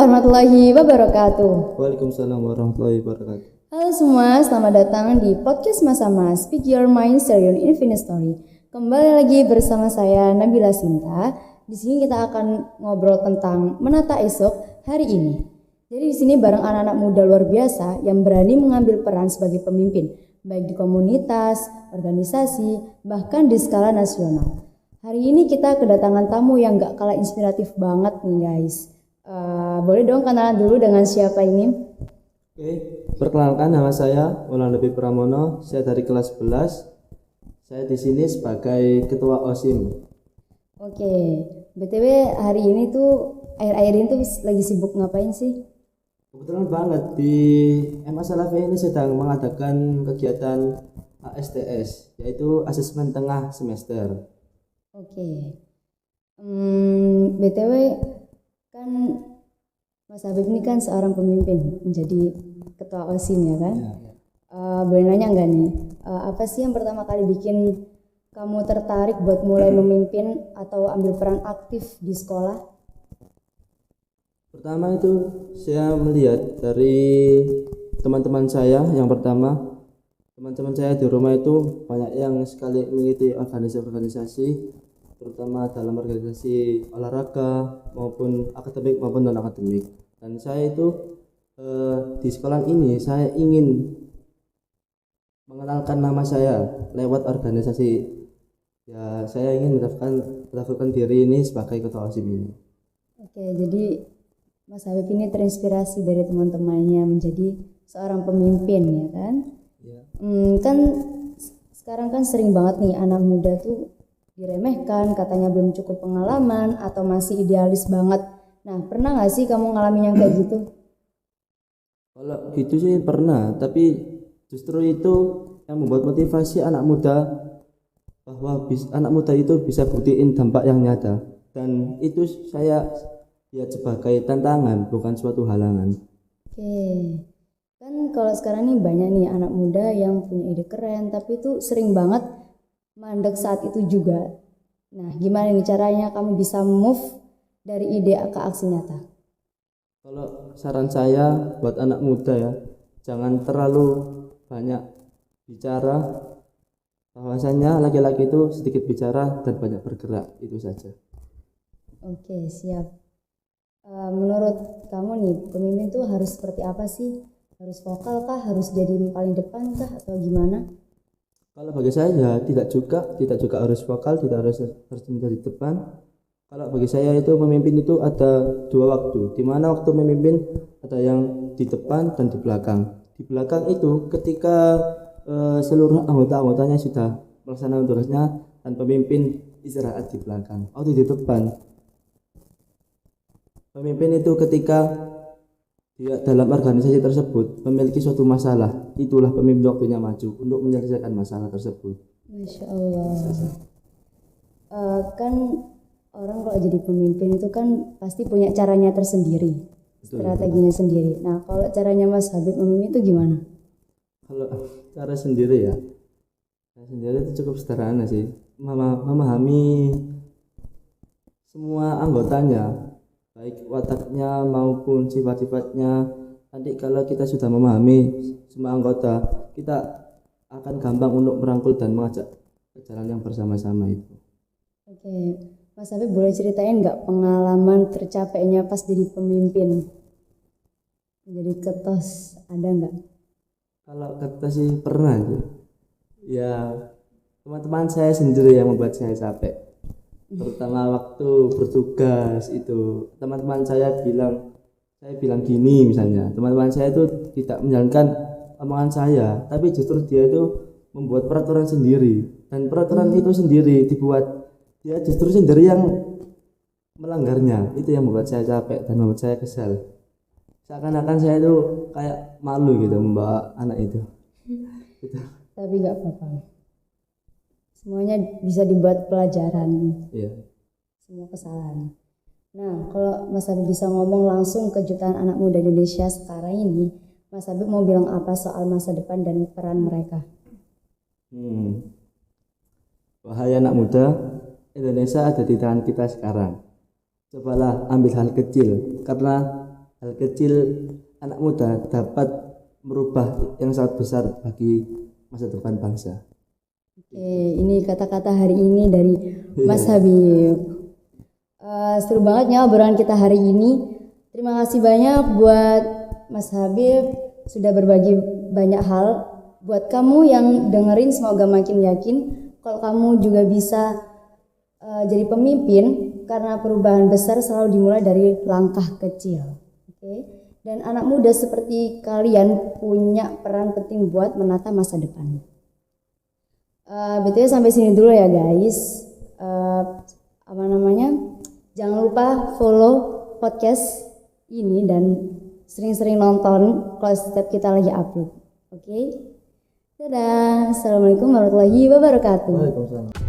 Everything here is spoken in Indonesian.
warahmatullahi wabarakatuh. Waalaikumsalam warahmatullahi wabarakatuh. Halo semua, selamat datang di podcast Mas-Sama Speak Your Mind, Share Your Infinite Story. Kembali lagi bersama saya Nabila Sinta. Di sini kita akan ngobrol tentang menata esok hari ini. Jadi di sini bareng anak-anak muda luar biasa yang berani mengambil peran sebagai pemimpin, baik di komunitas, organisasi, bahkan di skala nasional. Hari ini kita kedatangan tamu yang gak kalah inspiratif banget nih guys. Boleh dong kenalan dulu dengan siapa ini? Oke, perkenalkan nama saya Maulana Nabi Pramono. Saya dari kelas 11. Saya di sini sebagai ketua OSIM. Oke, BTW hari ini tuh akhir-akhir ini tuh lagi sibuk ngapain sih? Kebetulan banget di MA Salafi ini sedang mengadakan kegiatan ASTS, yaitu asesmen tengah semester. Oke. BTW kan Mas Habib ini kan seorang pemimpin, menjadi ketua OSIM ya kan? Ya. Boleh nanya nggak nih, apa sih yang pertama kali bikin kamu tertarik buat mulai memimpin atau ambil peran aktif di sekolah? Pertama itu saya melihat dari teman-teman saya. Yang pertama, teman-teman saya di rumah itu banyak yang sekali mengikuti organisasi-organisasi, terutama dalam organisasi olahraga maupun akademik maupun non akademik. Dan saya itu di sekolah ini saya ingin mengenalkan nama saya lewat organisasi. Ya, saya ingin mendaftarkan diri ini sebagai ketua OSIM ini. Oke, jadi Mas Habib ini terinspirasi dari teman-temannya menjadi seorang pemimpin ya kan? Ya. Kan sekarang kan sering banget nih anak muda tuh diremehkan, katanya belum cukup pengalaman atau masih idealis banget. Nah, pernah nggak sih kamu ngalamin yang kayak gitu? Kalau gitu sih pernah, tapi justru itu yang membuat motivasi anak muda, bahwa anak muda itu bisa buktiin dampak yang nyata, dan itu saya lihat sebagai tantangan, bukan suatu halangan. Oke, kan kalau sekarang nih banyak nih anak muda yang punya ide keren, tapi itu sering banget mandek saat itu juga. Nah, gimana nih caranya kamu bisa move dari ide ke aksi nyata? Kalau saran saya buat anak muda ya, jangan terlalu banyak bicara. Bahwasanya laki-laki itu sedikit bicara dan banyak bergerak, itu saja. Oke, siap. Menurut kamu nih, pemimpin tuh harus seperti apa sih? Harus vokal kah? Harus jadi paling depan kah? Atau gimana? Kalau bagi saya tidak juga harus vokal, tidak harus menjadi depan. Kalau bagi saya itu pemimpin itu ada dua waktu, di mana waktu memimpin ada yang di depan dan di belakang. Di belakang itu ketika seluruh anggota-anggotanya sudah melaksanakan tugasnya dan pemimpin istirahat di belakang. Waktu di depan, pemimpin itu ketika dia dalam organisasi tersebut memiliki suatu masalah, itulah pemimpin waktunya maju untuk menyelesaikan masalah tersebut. Masya Allah. Kan orang kalau jadi pemimpin itu kan pasti punya caranya tersendiri, strateginya sendiri. Nah, kalau caranya Mas Habib memimpin itu gimana? Kalau cara sendiri ya, cara sendiri itu cukup sederhana sih. Memahami semua anggotanya, baik wataknya maupun sifat-sifatnya. Nanti kalau kita sudah memahami semua anggota, kita akan gampang untuk merangkul dan mengajak ke jalan yang bersama-sama itu. Oke, Mas Habib boleh ceritain nggak pengalaman tercapainya pas jadi pemimpin? Jadi ketos, ada nggak? Kalau kata sih pernah sih. Ya, teman-teman saya sendiri yang membuat saya capek. Terutama waktu bertugas itu, teman-teman saya bilang gini misalnya, teman-teman saya itu tidak menjalankan omongan saya, tapi justru dia itu membuat peraturan sendiri, dan peraturan itu sendiri dibuat dia justru sendiri yang melanggarnya. Itu yang membuat saya capek dan membuat saya kesal. Seakan-akan saya itu kayak malu gitu membawa anak itu. Gitu. Tapi nggak apa-apa. Semuanya bisa dibuat pelajaran. Iya. Semua kesalahan. Nah, kalau Mas Habib bisa ngomong langsung ke jutaan anak muda Indonesia sekarang ini, Mas Habib mau bilang apa soal masa depan dan peran mereka? Wahai anak muda, Indonesia ada di tangan kita sekarang. Cobalah ambil hal kecil, karena hal kecil anak muda dapat merubah yang sangat besar bagi masa depan bangsa. Oke, ini kata-kata hari ini dari Mas Habib. Seru banget ya obrolan kita hari ini. Terima kasih banyak buat Mas Habib sudah berbagi banyak hal. Buat kamu yang dengerin semoga makin yakin kalau kamu juga bisa jadi pemimpin karena perubahan besar selalu dimulai dari langkah kecil. Oke. Dan anak muda seperti kalian punya peran penting buat menata masa depan. BTW sampai sini dulu ya guys. Jangan lupa follow podcast ini dan sering-sering nonton kalau setiap kita lagi upload. Oke? Dadah. Assalamualaikum warahmatullahi wabarakatuh. Waalaikumsalam.